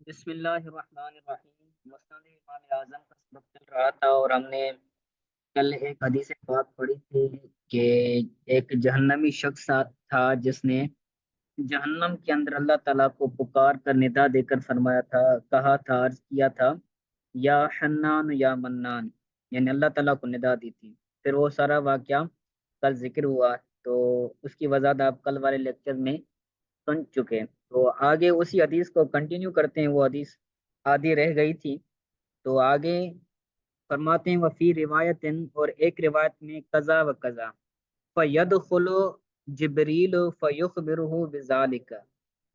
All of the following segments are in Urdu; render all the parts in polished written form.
بسم اللہ الرحمن الرحیم۔ مسند امام اعظم کا سبق چل رہا تھا اور ہم نے کل ایک حدیث پاک پڑھی تھی کہ ایک جہنمی شخص تھا جس نے جہنم کے اندر اللہ تعالیٰ کو پکار کر ندا دے کر فرمایا تھا، کہا تھا، عرض کیا تھا، یا حنان یا منان، یعنی اللہ تعالیٰ کو ندا دی تھی۔ پھر وہ سارا واقعہ کل ذکر ہوا، تو اس کی وضاحت آپ کل والے لیکچر میں سن چکے۔ تو آگے اسی حدیث کو کنٹینیو کرتے ہیں، وہ حدیث آدھی رہ گئی تھی تو آگے فرماتے ہیں وفی روایت، اور ایک روایت میں قضا و قضا فیدخل جبریل فیخبرہ بذالک،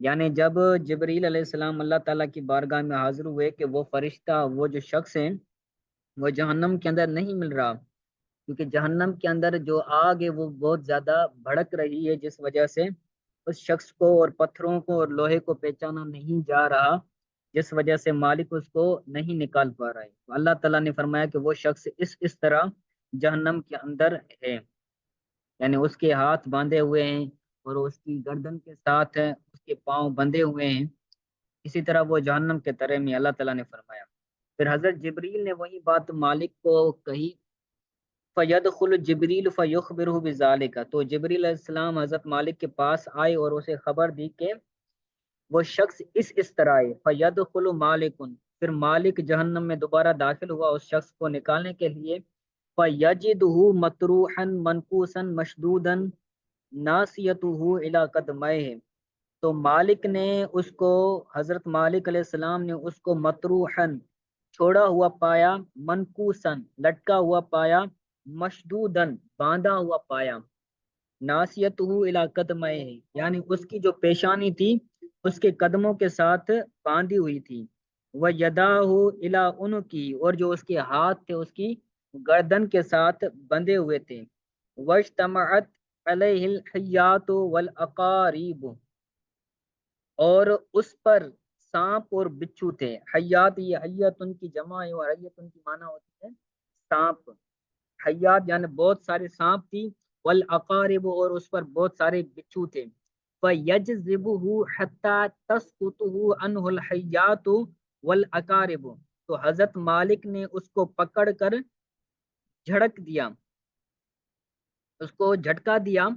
یعنی جب جبریل علیہ السلام اللہ تعالیٰ کی بارگاہ میں حاضر ہوئے کہ وہ فرشتہ، وہ جو شخص ہے وہ جہنم کے اندر نہیں مل رہا، کیونکہ جہنم کے اندر جو آگ ہے وہ بہت زیادہ بھڑک رہی ہے، جس وجہ سے اس شخص کو اور پتھروں کو اور لوہے کو پہچانا نہیں جا رہا، جس وجہ سے مالک اس کو نہیں نکال پا رہا ہے۔ تو اللہ تعالیٰ نے فرمایا کہ وہ شخص اس طرح جہنم کے اندر ہے، یعنی اس کے ہاتھ باندھے ہوئے ہیں اور اس کی گردن کے ساتھ اس کے پاؤں بندھے ہوئے ہیں، اسی طرح وہ جہنم کے ترے میں، اللہ تعالیٰ نے فرمایا۔ پھر حضرت جبریل نے وہی بات مالک کو کہی، فیدخل جبریل فیخبرہ بذالک، تو جبریل علیہ السلام حضرت مالک کے پاس آئے اور اسے خبر دی کہ وہ شخص اس طرح ہے۔ فیدخل مالک، پھر مالک جہنم میں دوبارہ داخل ہوا اس شخص کو نکالنے کے لیے، فیجدہ مطروحا منکوسا مشدودا ناصیتہ الی قدمیہ، تو مالک نے اس کو، حضرت مالک علیہ السلام نے اس کو مطروحن چھوڑا ہوا پایا، منکوسن لٹکا ہوا پایا، مشدودن باندھا ہوا پایا، ناصیتہ الی قدمیہ، یعنی اس کی جو پیشانی تھی اس کے قدموں کے ساتھ باندھی ہوئی تھی، وہ یداہ الی عنقی، اور جو اس کے ہاتھ تھے اس کی گردن کے ساتھ بندھے ہوئے تھے، واجتمعت علیہ الحیات والعقارب، اور اس پر سانپ اور بچھو تھے۔ حیات، یہ حیات ان کی جمع ہے اور حیات ان کی معنی ہوتی ہے سانپ، حیات یعنی بہت سارے سانپ تھی، والعقارب، اور اس پر بہت سارے بچھو تھے، فَيَجْذِبُهُ حَتَّى تَسْقُطُهُ عَنْهُ الْحَيَّاتُ وَالْعَقَارِبُ، تو حضرت مالک نے اس کو پکڑ کر جھڑک دیا، اس کو جھٹکا دیا،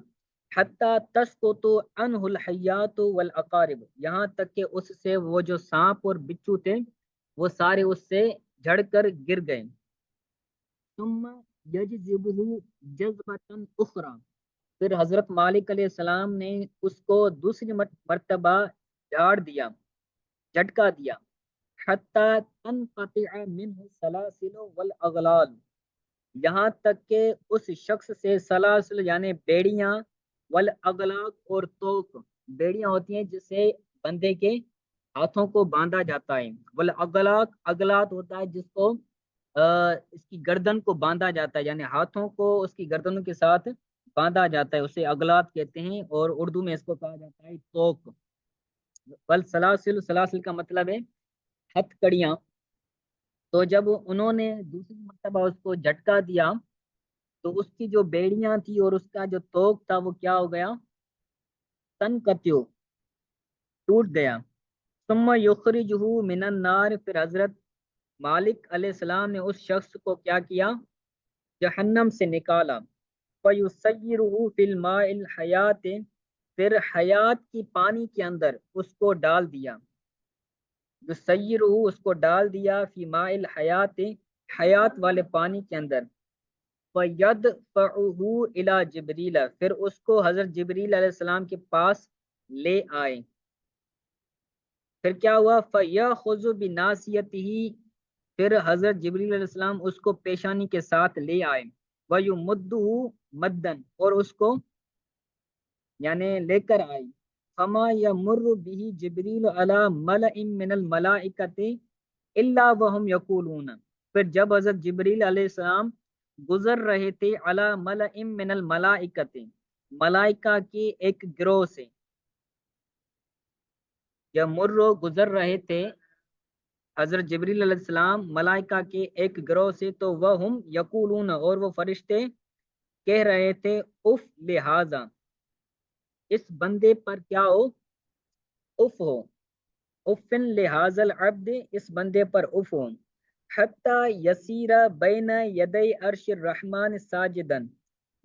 حتیٰ تسقط عنہ الحیات والعقارب، یہاں تک کہ اس سے وہ جو سانپ اور بچھو تھے وہ سارے اس سے جھڑ کر گر گئے۔ ثم یجذبہ جذبۃ اخری، پھر حضرت مالک علیہ السلام نے اس کو دوسری مرتبہ جھاڑ دیا، جھٹکا دیا، حتیٰ تنقطع منہ السلاسل والاغلال، یہاں تک کہ اس شخص سے سلاسل یعنی بیڑیاں، والاغلاق اور توق، بیڑیاں ہوتی ہیں جس سے بندے کے ہاتھوں کو باندھا جاتا ہے، والاغلاق اغلاط ہوتا ہے جس کو اس کی گردن کو باندھا جاتا ہے، یعنی ہاتھوں کو اس کی گردنوں کے ساتھ باندھا جاتا ہے، اسے اغلاط کہتے ہیں، اور اردو میں اس کو کہا جاتا ہے توق۔ والسلاسل، سلاسل کا مطلب ہے ہتھ کڑیاں۔ تو جب انہوں نے دوسری مرتبہ اس کو جھٹکا دیا تو اس کی جو بیڑیاں تھی اور اس کا جو توق تھا وہ کیا ہو گیا، تنقطع، ٹوٹ گیا۔ ثم یخرجہ من النار، پھر حضرت مالک علیہ السلام نے اس شخص کو کیا کیا، جہنم سے نکالا، فیسیرہ فی الماء الحیات، پھر حیات کی پانی کے اندر اس کو ڈال دیا، یسیرہ اس کو ڈال دیا، فی ماء الحیات، حیات والے پانی کے اندر، فَيَدْفَعُهُ إِلَى جِبْرِيلَ، پھر اس کو حضرت جبریل علیہ السلام کے پاس لے آئے۔ پھر کیا ہوا، فَيَأْخُذُ بِنَاصِيَتِهِ، پھر حضرت جبریل علیہ السلام اس کو پیشانی کے ساتھ لے آئے، وَيُمُدُّهُ مَدًّا، اور اس کو یعنی لے کر آئی، فَمَا يَمُرُّ بِهِ جِبْرِيلُ عَلَى مَلَئٍ مِّنَ الْمَلَائِكَةِ إِلَّا وَهُمْ يَقُولُونَ، پھر جب حضرت جبریل علیہ السلام گزر رہے تھے علی ملئ من الملائکۃ، ملائکہ کے ایک گروہ سے، یا مرو گزر رہے تھے حضرت جبریل علیہ السلام ملائکہ کے ایک گروہ سے، تو وہ ہم یقولون، اور وہ فرشتے کہہ رہے تھے، اف لہذا، اس بندے پر کیا ہو، اف ہو، افن لہذل عبد، اس بندے پر اف ہو، حتی یسیرا بین یدی عرش الرحمن ساجدن،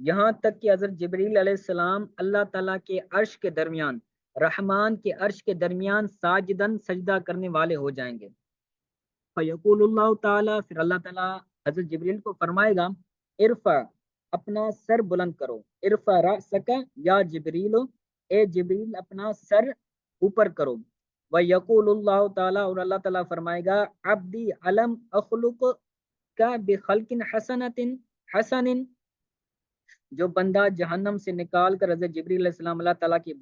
یہاں تک کہ حضرت جبریل علیہ السلام اللہ تعالیٰ کے عرش کے درمیان، رحمان کے عرش کے درمیان ساجدن سجدہ کرنے والے ہو جائیں گے۔ فیقول اللہ تعالیٰ، پھر اللہ تعالیٰ حضرت جبریل کو فرمائے گا، ارفع، اپنا سر بلند کرو، ارفع رأسک یا جبریل، اے جبریل اپنا سر اوپر کرو۔ ویقول اللہ تعالیٰ، اور اللہ تعالیٰ فرمائے گا، عبدی علم اخلق کا بخلق حسنت حسن، جو بندہ جہنم سے نکال کر حضرت جبریل علیہ السلام اللہ تعالیٰ کی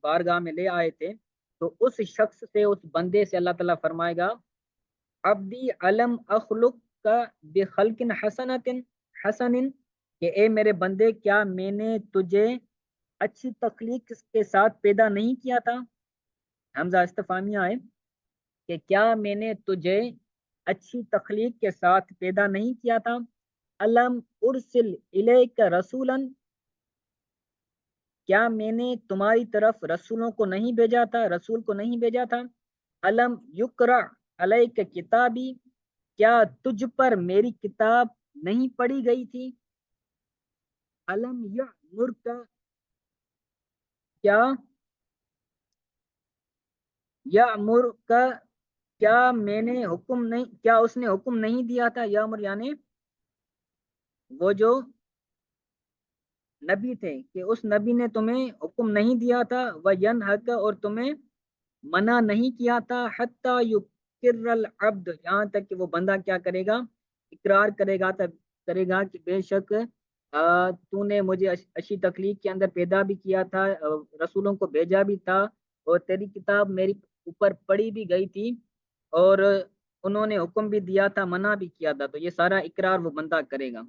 بارگاہ میں لے آئے تھے، تو اس شخص سے، اس بندے سے اللہ تعالیٰ فرمائے گا، عبدی علم اخلق کا بخلق حسنت حسن، کہ اے میرے بندے، کیا میں نے تجھے اچھی تخلیق کے ساتھ پیدا نہیں کیا تھا؟ حمزہ استفہامیہ ہے کہ کیا میں نے تجھے اچھی تخلیق کے ساتھ پیدا نہیں کیا تھا؟ علم ارسل الیک رسولا، کیا میں نے تمہاری طرف رسولوں کو نہیں بھیجا تھا، رسول کو نہیں بھیجا تھا؟ علم یقرأ علیک کتابی، کیا تجھ پر میری کتاب نہیں پڑھی گئی تھی؟ علم یأمرک، کیا یأمرک، کیا میں نے حکم نہیں، کیا اس نے حکم نہیں دیا تھا؟ یامر یعنی وہ جو نبی تھے، کہ اس نبی نے تمہیں حکم نہیں دیا تھا، وینھک، اور تمہیں منع نہیں کیا تھا، حتی یقر العبد، یہاں تک کہ وہ بندہ کیا کرے گا؟ اقرار کرے گا کہ بے شک تو نے مجھے اچھی تخلیق کے اندر پیدا بھی کیا تھا، رسولوں کو بھیجا بھی تھا، اور تیری کتاب میری اوپر پڑھی بھی گئی تھی، اور انہوں نے حکم بھی دیا تھا، منع بھی کیا تھا، تو یہ سارا اقرار وہ بندہ کرے گا۔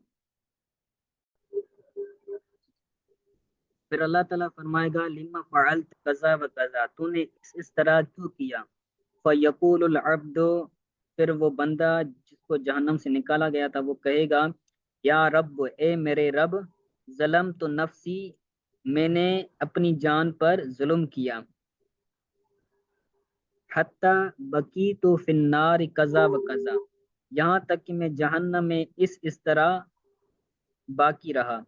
پھر اللہ تعالیٰ فرمائے گا، لما فعلت کذا و کذا، تو نے اس طرح کیوں کیا؟ فیقول العبد، پھر وہ بندہ جس کو جہنم سے نکالا گیا تھا وہ کہے گا، یا رب، اے میرے رب، ظلم تو نفسی، میں نے اپنی جان پر ظلم کیا، حتی بکی تو فی النار کذا و کذا، یہاں تک کہ میں جہنم میں اس طرح باقی رہا،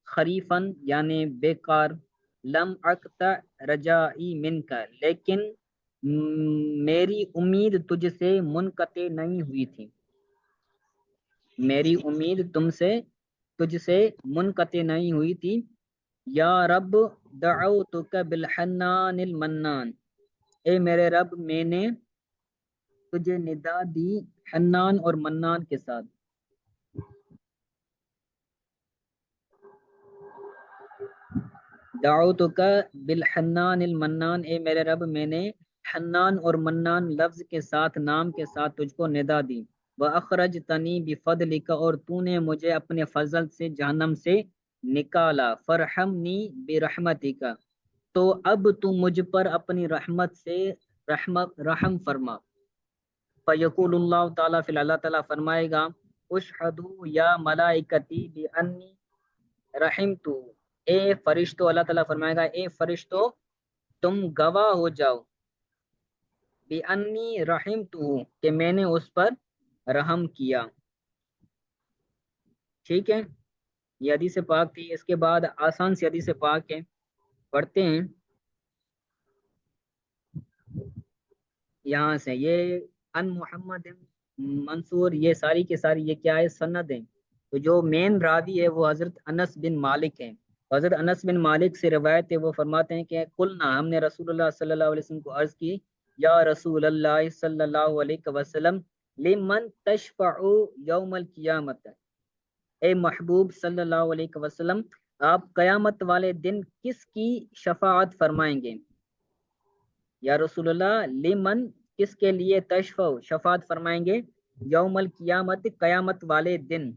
خریفن یعنی بیکار، لم اقطع رجائی من کا، لیکن میری امید تجھ سے منقطع نہیں ہوئی تھی، میری امید تجھ سے منقطع نہیں ہوئی تھی۔ یا رب دعوتک بالحنان المنان، اے میرے رب، میں نے تجھے ندا دی حنان اور منان کے ساتھ۔ دعوتک بالحنان المنان، اے میرے رب، میں نے حنان اور منان لفظ کے ساتھ، نام کے ساتھ تجھ کو ندا دی۔ وَأَخْرَجْتَنِي بِفَضْلِكَ، اور تو نے مجھے اپنے فضل سے جہنم سے نکالا، فَارْحَمْنِي بِرَحْمَتِكَ، تو اب تو مجھ پر اپنی رحمت سے رحم فرما۔ فَيَقُولُ اللَّهُ تعالیٰ، پھر اللہ تعالیٰ فرمائے گا، اُشْهَدُوا يَا مَلَائِكَتِي بِأَنِّي رحمت، اے فرشتو، اللہ تعالیٰ فرمائے گا، اے فرشتو، تم گواہ ہو جاؤ، بِأَنِّي رحمت، کہ میں نے اس پر رحم کیا۔ ٹھیک ہے، یہ حدیث پاک تھی۔ اس کے بعد آسان سی حدیث پاک ہے، پڑھتے ہیں یہاں سے۔ یہ ان محمد منصور، یہ ساری کے ساری یہ کیا ہے؟ سند ہیں۔ تو جو مین راوی ہے وہ حضرت انس بن مالک ہیں۔ حضرت انس بن مالک سے روایت ہے، وہ فرماتے ہیں کہ قلنا، ہم نے رسول اللہ صلی اللہ علیہ وسلم کو عرض کی، یا رسول اللہ صلی اللہ علیہ وسلم، لمن تشفع یوم القیامت، اے محبوب صلی اللہ علیہ وسلم، آپ قیامت والے دن کس کی شفاعت فرمائیں گے؟ یا رسول اللہ، لمن، کس کے لیے، تشفع، شفاعت فرمائیں گے، یوم القیامت، قیامت والے دن؟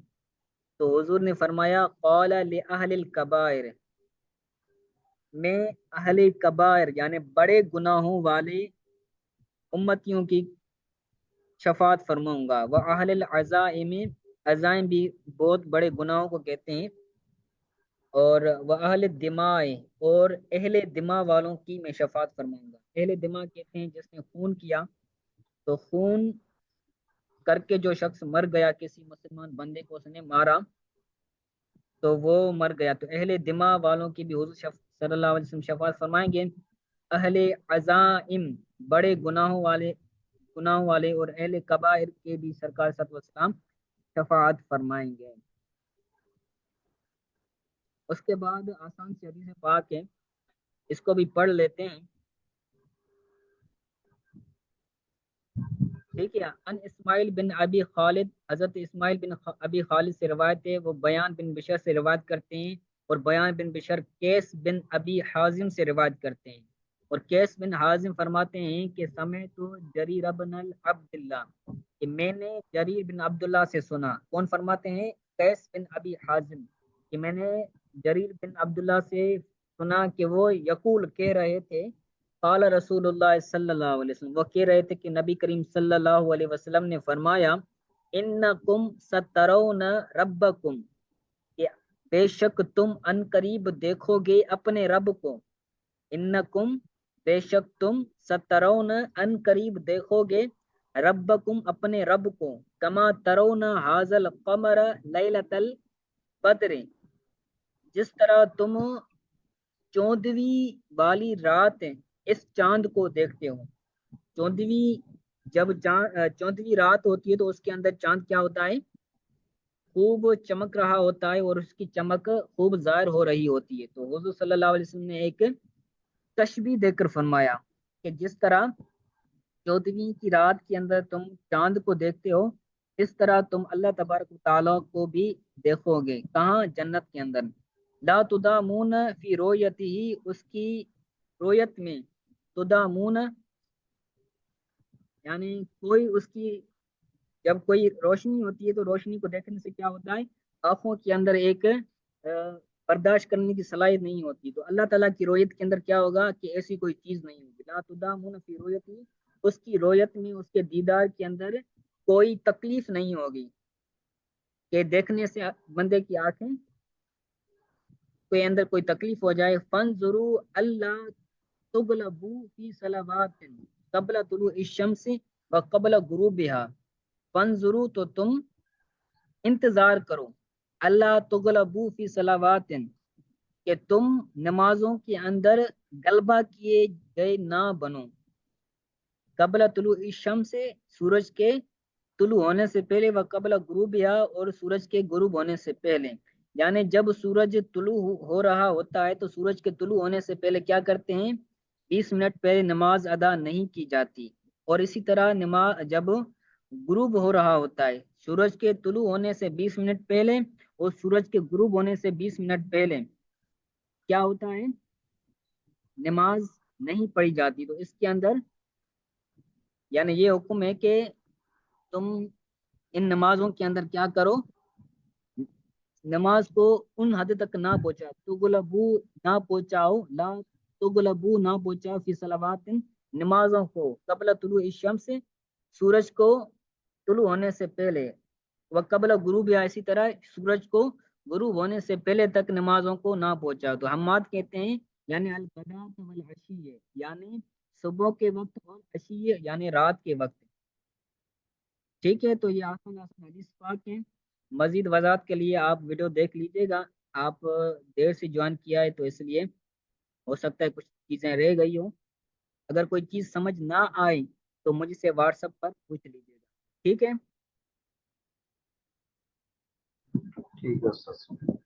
تو حضور نے فرمایا، قال لأہل الکبائر، میں اہل کبائر یعنی بڑے گناہوں والے امتیوں کی شفاعت فرماؤں گا، وہ اہل العزائم، عزائم بھی بہت بڑے گناہوں کو کہتے ہیں، اور وہ اہل الدماء، اور اہل دماء والوں کی میں شفاعت فرماؤں گا۔ اہل دماء کہتے ہیں جس نے خون کیا، تو خون کر کے جو شخص مر گیا، کسی مسلمان بندے کو اس نے مارا تو وہ مر گیا، تو اہل دماء والوں کی بھی حضور صلی اللہ علیہ وسلم شفاعت فرمائیں گے۔ اہل عزائم، بڑے گناہوں والے اور اہل کبائر کے بھی سرکار صلی اللہ علیہ وسلم شفاعت فرمائیں گے۔ اس کے بعد آسان سی حدیث پاک ہے، اس کو بھی پڑھ لیتے ہیں، ٹھیک ہے۔ ان اسماعیل بن ابی خالد، حضرت اسماعیل بن ابی خالد سے روایت ہے، وہ بیان بن بشر سے روایت کرتے ہیں، اور بیان بن بشر کیس بن ابی حازم سے روایت کرتے ہیں، اور کیس بن حازم فرماتے ہیں کہ سمعت جریر بن عبداللہ، کہ میں نے جریر بن عبداللہ سے سنا۔ کون فرماتے ہیں؟ کیس بن ابی حازم، کہ میں نے جریر بن عبداللہ سے سنا کہ وہ یقول کہہ رہے تھے، قال رسول اللہ صلی اللہ علیہ وسلم، وہ کہہ رہے تھے کہ نبی کریم صلی اللہ علیہ وسلم نے فرمایا، انکم سترون ربکم، کہ بے شک تم ان قریب دیکھو گے اپنے رب کو، انکم بے شک تم سترون ان قریب دیکھو گے ربکم اپنے رب کو، کما ترون حاضل القمر لیلۃ البدر، جس طرح تم چودھویں والی رات اس چاند کو دیکھتے ہو۔ چودھویں رات ہوتی ہے تو اس کے اندر چاند کیا ہوتا ہے؟ خوب چمک رہا ہوتا ہے، اور اس کی چمک خوب ظاہر ہو رہی ہوتی ہے۔ تو حضور صلی اللہ علیہ وسلم نے ایک تشبیہ دے کر فرمایا کہ جس طرح چودھویں کی رات کے اندر تم چاند کو دیکھتے ہو، اس طرح تم اللہ تبارک و تعالیٰ کو بھی دیکھو گے۔ کہاں؟ جنت کے اندر۔ لا تدامون فی رویتی ہی، اس کی رویت میں، تدامون یعنی کوئی اس کی، جب کوئی روشنی ہوتی ہے تو روشنی کو دیکھنے سے کیا ہوتا ہے؟ آنکھوں کے اندر ایک برداشت کرنے کی صلاحیت نہیں ہوتی، تو اللہ تعالیٰ کی رویت کے اندر کیا ہوگا کہ ایسی کوئی چیز نہیں ہوگی۔ لا تدامون فی رویتی، اس کی رویت میں، اس کے دیدار کے اندر کوئی تکلیف نہیں ہوگی، کہ دیکھنے سے بندے کی آنکھیں کے اندر کوئی تکلیف ہو جائے۔ فانظروا اللہ تغلبوا فی صلوات قبل طلوع الشمس و قبل غروبها، فانظروا تو تم انتظار کرو، اللہ تغلبوا فی صلوات، کہ تم نمازوں کے اندر غلبہ کیے گئے نہ بنو، قبل طلوع الشمس، سورج کے طلوع ہونے سے پہلے، و قبل غروبها، اور سورج کے غروب ہونے سے پہلے، یعنی جب سورج طلوع ہو رہا ہوتا ہے تو سورج کے طلوع ہونے سے پہلے کیا کرتے ہیں؟ 20 منٹ پہلے نماز ادا نہیں کی جاتی، اور اسی طرح نماز جب غروب ہو رہا ہوتا ہے، سورج کے طلوع ہونے سے 20 منٹ پہلے اور سورج کے غروب ہونے سے 20 منٹ پہلے کیا ہوتا ہے؟ نماز نہیں پڑھی جاتی۔ تو اس کے اندر یعنی یہ حکم ہے کہ تم ان نمازوں کے اندر کیا کرو؟ نماز کو ان حد تک نہ پہنچا، تغلبو نہ پہنچاؤ، لا تغلبو نہ پہنچاؤ فی صلوات، نمازوں کو، قبل طلوع الشمس، سورج کو طلوع ہونے سے پہلے، و قبل غروب، یا اسی طرح سورج کو غروب ہونے سے پہلے تک نمازوں کو نہ پہنچاؤ۔ تو حماد کہتے ہیں یعنی الغداۃ والعشی، یعنی صبح کے وقت اور عشی یعنی رات کے وقت، ٹھیک ہے۔ تو یہ آسان آسان حدیث پاک ہیں، مزید وضاحت کے لیے آپ ویڈیو دیکھ لیجیے گا۔ آپ دیر سے جوائن کیا ہے تو اس لیے ہو سکتا ہے کچھ چیزیں رہ گئی ہوں، اگر کوئی چیز سمجھ نہ آئے تو مجھ سے واٹس ایپ پر پوچھ لیجیے گا، ٹھیک ہے؟ ٹھیک ہے سر۔